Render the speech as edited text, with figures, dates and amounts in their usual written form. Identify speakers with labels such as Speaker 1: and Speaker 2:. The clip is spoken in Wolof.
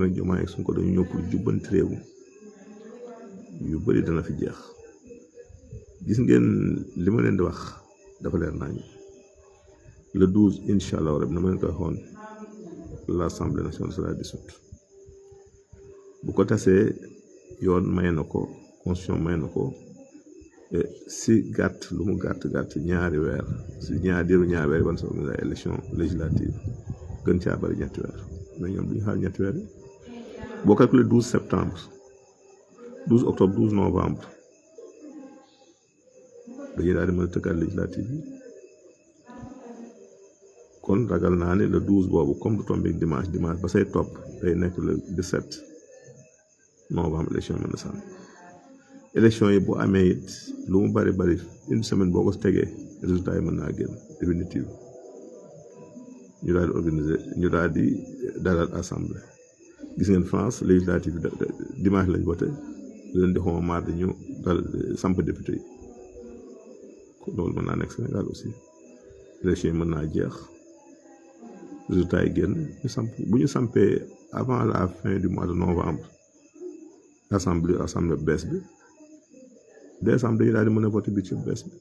Speaker 1: nag Diomaye ak Sonko dañu ñëw pour jubbanti réew yu bëri dana fi jeex gis ngeen li ma leen di wax dafa leer nañ le 12 incha allah rek na ma leen koy waxoon l'Assemblée nationale sera dissoute bu ko tasee yoon may na ko constitution may na ko si gàtt lu mu gàtt ñaari weer si diiru ñaari weer ban sa organiser élection législative gën caa bari ñetti weer mais ñoom duñu xaar ñetti weer boo calculé 12 septembre 12 octobre 12 novembre dañuy daal di mën a tëggaat législative yi kon ragal naa ne le 12 boobu comme du tombé dimanche ba say topp day nekk le 17 novembre élection yi mën na sànni élection yi bu amee it lu mu bari une semaine boo ko tegee résultat yi mën naa génn définitive ñu daal di organiser ñu daal di dalal assemblée gis ngeen France législative dimanche lañ voté leen di xaw mardi ñu dal samp député yi loolu mën naa nekk Sénégal aussi élection yi mën naa jeex résultat yi génn ñu samp bu ñu sampee avant la fin du mois de novembre assemblée bees bi décembre dañu daal di mën a voté budget bees bi